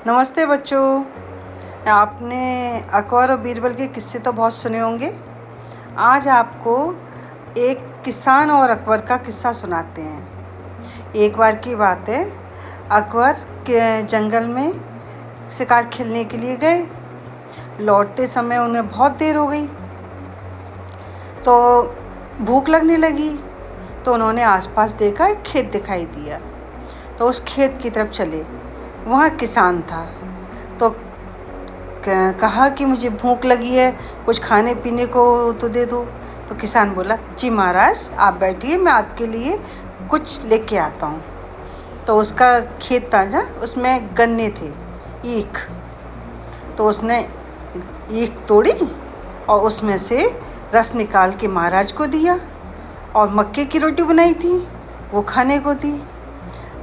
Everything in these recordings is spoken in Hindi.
नमस्ते बच्चों। आपने अकबर और बीरबल के किस्से तो बहुत सुने होंगे। आज आपको एक किसान और अकबर का किस्सा सुनाते हैं। एक बार की बात है, अकबर के जंगल में शिकार खेलने के लिए गए। लौटते समय उन्हें बहुत देर हो गई, तो भूख लगने लगी। तो उन्होंने आसपास देखा, एक खेत दिखाई दिया, तो उस खेत की तरफ चले। वहाँ किसान था, तो कहा कि मुझे भूख लगी है, कुछ खाने पीने को तो दे दो। तो किसान बोला, जी महाराज आप बैठिए, मैं आपके लिए कुछ लेके आता हूँ। तो उसका खेत था जहाँ, उसमें गन्ने थे, ईख। तो उसने ईख तोड़ी और उसमें से रस निकाल के महाराज को दिया, और मक्के की रोटी बनाई थी वो खाने को दी।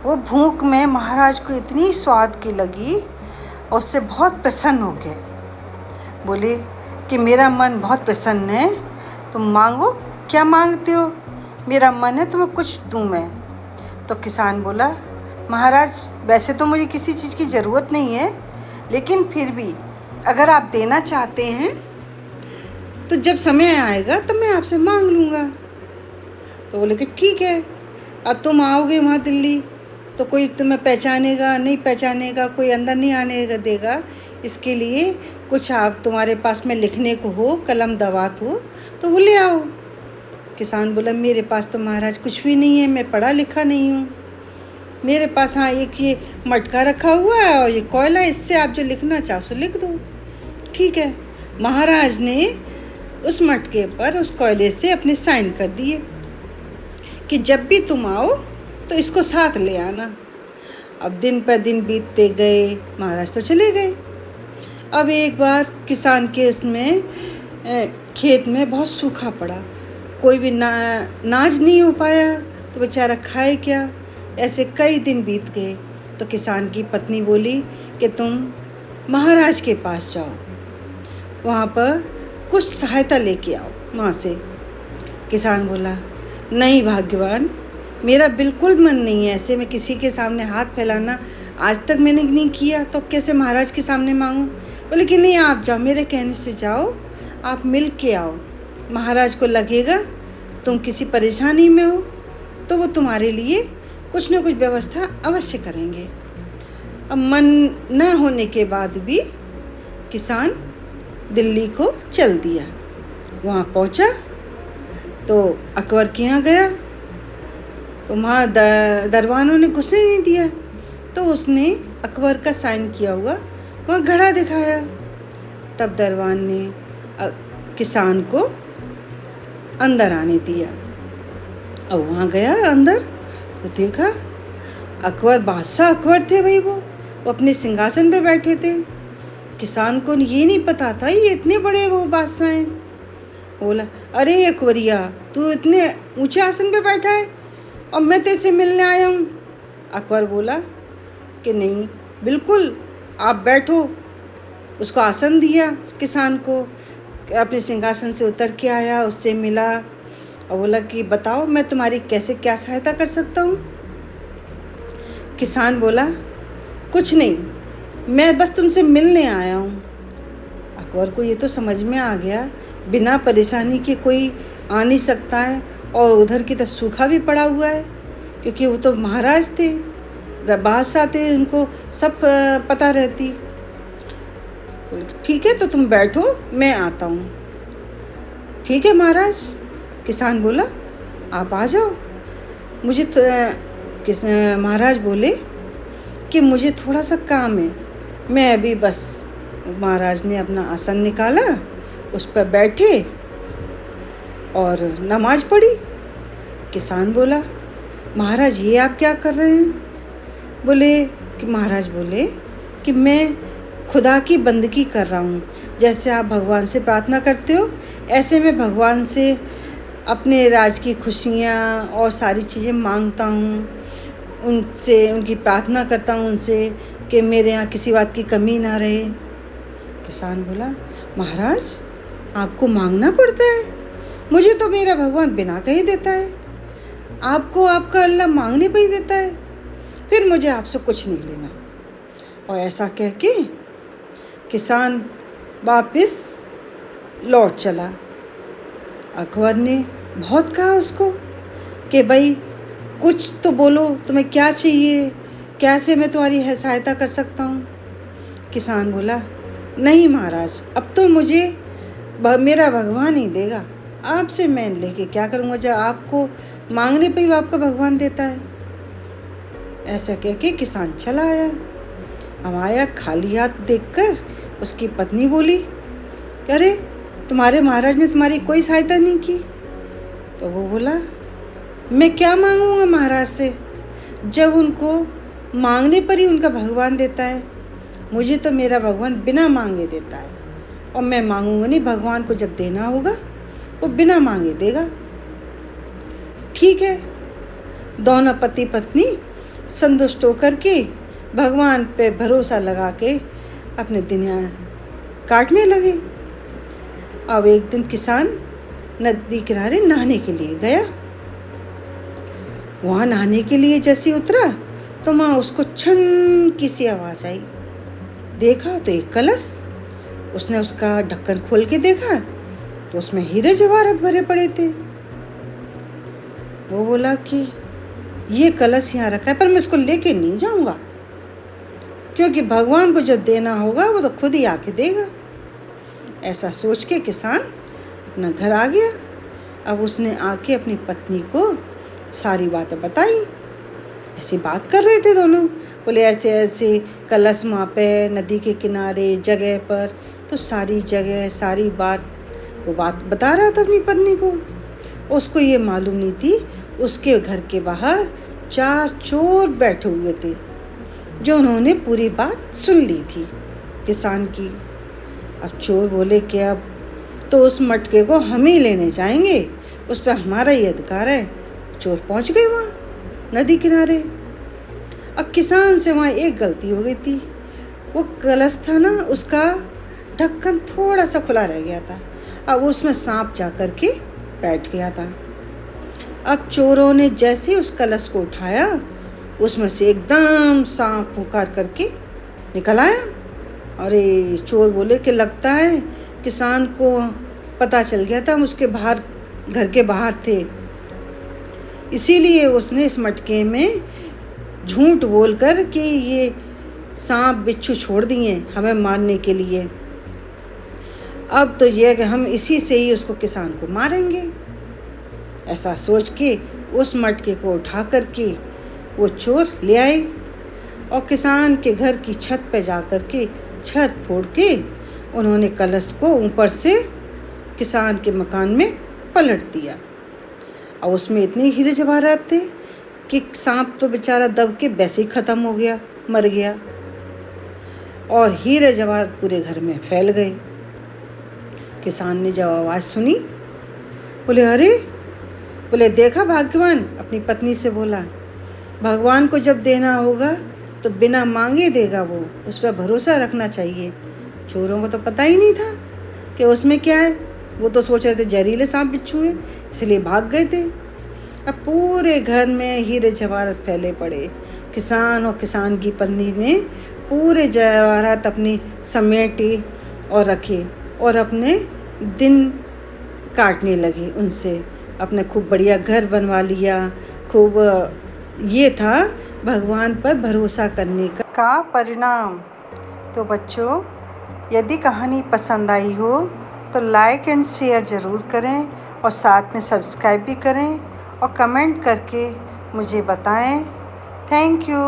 वो भूख में महाराज को इतनी स्वाद की लगी, उससे बहुत प्रसन्न हो गए। बोले कि मेरा मन बहुत प्रसन्न है, तुम मांगो, क्या मांगते हो? मेरा मन है तुम्हें कुछ दूँ मैं। तो किसान बोला, महाराज वैसे तो मुझे किसी चीज़ की ज़रूरत नहीं है, लेकिन फिर भी अगर आप देना चाहते हैं तो जब समय आएगा तब मैं आपसे मांग लूँगा। तो बोले कि ठीक है, अब तुम आओगे वहाँ दिल्ली तो कोई तुम्हें पहचानेगा नहीं पहचानेगा, कोई अंदर नहीं आने देगा। इसके लिए कुछ आप तुम्हारे पास में लिखने को हो, कलम दवात हो तो वो ले आओ। किसान बोला, मेरे पास तो महाराज कुछ भी नहीं है, मैं पढ़ा लिखा नहीं हूँ। मेरे पास हाँ एक ये मटका रखा हुआ है और ये कोयला, इससे आप जो लिखना चाहो सो लिख दो। ठीक है। महाराज ने उस मटके पर, उस कोयले से अपने साइन कर दिए कि जब भी तुम आओ तो इसको साथ ले आना। अब दिन पर दिन बीतते गए, महाराज तो चले गए। अब एक बार किसान के उसमें खेत में बहुत सूखा पड़ा, कोई भी नाज नहीं हो पाया, तो बेचारा खाए क्या। ऐसे कई दिन बीत गए। तो किसान की पत्नी बोली कि तुम महाराज के पास जाओ, वहाँ पर कुछ सहायता लेके आओ वहाँ से। किसान बोला, नहीं भाग्यवान, मेरा बिल्कुल मन नहीं है ऐसे में किसी के सामने हाथ फैलाना, आज तक मैंने नहीं किया, तो कैसे महाराज के सामने मांगूं। बोले कि नहीं, आप जाओ, मेरे कहने से जाओ, आप मिल के आओ। महाराज को लगेगा तुम किसी परेशानी में हो तो वो तुम्हारे लिए कुछ न कुछ व्यवस्था अवश्य करेंगे। अब मन न होने के बाद भी किसान दिल्ली को चल दिया। वहाँ पहुँचा तो अकबर के यहाँ गया, तो वहाँ दरबानों ने घुसने नहीं दिया। तो उसने अकबर का साइन किया हुआ वहाँ घड़ा दिखाया। तब दरबान ने किसान को अंदर आने दिया। और वहाँ गया अंदर तो देखा अकबर, बादशाह अकबर थे भाई, वो अपने सिंहासन पे बैठे थे। किसान को ये नहीं पता था ये इतने बड़े वो बादशाह हैं। बोला, अरे अकबरिया, तू इतने ऊंचे आसन पे बैठा है और मैं तेरे से मिलने आया हूँ। अकबर बोला कि नहीं, बिल्कुल आप बैठो। उसको आसन दिया किसान को, अपने सिंहासन से उतर के आया, उससे मिला और बोला कि बताओ मैं तुम्हारी कैसे क्या सहायता कर सकता हूँ। किसान बोला, कुछ नहीं, मैं बस तुमसे मिलने आया हूँ। अकबर को ये तो समझ में आ गया, बिना परेशानी के कोई आ नहीं सकता है, और उधर की तरफ सूखा भी पड़ा हुआ है, क्योंकि वो तो महाराज थे, बादशाह थे, उनको सब पता रहती। ठीक है, तो तुम बैठो, मैं आता हूँ। ठीक है महाराज। किसान बोला, आप आ जाओ। मुझे महाराज बोले कि मुझे थोड़ा सा काम है, मैं अभी बस। महाराज ने अपना आसन निकाला, उस पर बैठे और नमाज पढ़ी। किसान बोला, महाराज ये आप क्या कर रहे हैं? बोले कि महाराज बोले कि मैं खुदा की बंदगी कर रहा हूँ। जैसे आप भगवान से प्रार्थना करते हो, ऐसे मैं भगवान से अपने राज की खुशियाँ और सारी चीज़ें मांगता हूँ, उनसे उनकी प्रार्थना करता हूँ उनसे कि मेरे यहाँ किसी बात की कमी ना रहे। किसान बोला, महाराज आपको मांगना पड़ता है? मुझे तो मेरा भगवान बिना कही देता है, आपको आपका अल्लाह मांगने पर ही देता है, फिर मुझे आपसे कुछ नहीं लेना। और ऐसा कह के किसान वापस लौट चला। अकबर ने बहुत कहा उसको कि भाई कुछ तो बोलो, तुम्हें क्या चाहिए, कैसे मैं तुम्हारी सहायता कर सकता हूँ। किसान बोला, नहीं महाराज, अब तो मुझे मेरा भगवान ही देगा, आपसे मैं लेके क्या करूँगा, जब आपको मांगने पे ही आपका भगवान देता है। ऐसा कह के किसान चला आया। अब आया खाली हाथ देखकर उसकी पत्नी बोली, अरे तुम्हारे महाराज ने तुम्हारी कोई सहायता नहीं की। तो वो बोला, मैं क्या मांगूंगा महाराज से, जब उनको मांगने पर ही उनका भगवान देता है। मुझे तो मेरा भगवान बिना मांगे देता है, और मैं मांगूंगा नहीं, भगवान को जब देना होगा वो बिना मांगे देगा। ठीक है। दोनों पति पत्नी संतुष्ट होकर के भगवान पे भरोसा लगा के अपने दिन काटने लगे। अब एक दिन किसान नदी किनारे नहाने के लिए गया। वहाँ नहाने के लिए जैसे उतरा तो वहाँ उसको छन की सी आवाज़ आई। देखा तो एक कलश। उसने उसका ढक्कन खोल के देखा तो उसमें हीरे जवाहरात भरे पड़े थे। वो बोला कि ये कलश यहाँ रखा है, पर मैं इसको लेके नहीं जाऊँगा, क्योंकि भगवान को जब देना होगा वो तो खुद ही आके देगा। ऐसा सोच के किसान अपना घर आ गया। अब उसने आके अपनी पत्नी को सारी बातें बताई। ऐसी बात कर रहे थे दोनों, बोले ऐसे ऐसे कलश वहाँ पे नदी के किनारे जगह पर, तो सारी जगह सारी बात वो बात बता रहा था अपनी पत्नी को। उसको ये मालूम नहीं थी उसके घर के बाहर 4 चोर बैठे हुए थे, जो उन्होंने पूरी बात सुन ली थी किसान की। अब चोर बोले कि अब तो उस मटके को हम ही लेने जाएंगे, उस पर हमारा ही अधिकार है। चोर पहुंच गए वहाँ नदी किनारे। अब किसान से वहाँ एक गलती हो गई थी, वो कलश था ना, उसका ढक्कन थोड़ा सा खुला रह गया था। अब उसमें सांप जा कर के बैठ गया था। अब चोरों ने जैसे उस कलश को उठाया, उसमें से एकदम सांप पुकार करके निकल आया। अरे चोर बोले कि लगता है किसान को पता चल गया था हम उसके बाहर, घर के बाहर थे, इसीलिए उसने इस मटके में झूठ बोलकर कि ये सांप बिच्छू छोड़ दिए हमें मारने के लिए। अब तो यह कि हम इसी से ही उसको किसान को मारेंगे। ऐसा सोच के उस मटके को उठा करके वो चोर ले आए और किसान के घर की छत पे जा कर के छत फोड़ के उन्होंने कलश को ऊपर से किसान के मकान में पलट दिया। और उसमें इतने हीरे जवाहरात थे कि सांप तो बेचारा दब के वैसे ही ख़त्म हो गया, मर गया, और हीरे जवाहरात पूरे घर में फैल गए। किसान ने जब आवाज़ सुनी, बोले अरे, बोले देखा भाग्यवान, अपनी पत्नी से बोला, भगवान को जब देना होगा तो बिना मांगे देगा, वो उस पर भरोसा रखना चाहिए। चोरों को तो पता ही नहीं था कि उसमें क्या है, वो तो सोच रहे थे जहरीले सांप बिच्छू हैं, इसलिए भाग गए थे। अब पूरे घर में हीरे जवाहरात फैले पड़े। किसान और किसान की पत्नी ने पूरे जवाहरात अपनी समेटे और रखे और अपने दिन काटने लगे उनसे। अपने खूब बढ़िया घर बनवा लिया, खूब ये था भगवान पर भरोसा करने का परिणाम। तो बच्चों, यदि कहानी पसंद आई हो तो लाइक एंड शेयर ज़रूर करें और साथ में सब्सक्राइब भी करें और कमेंट करके मुझे बताएं। Thank you.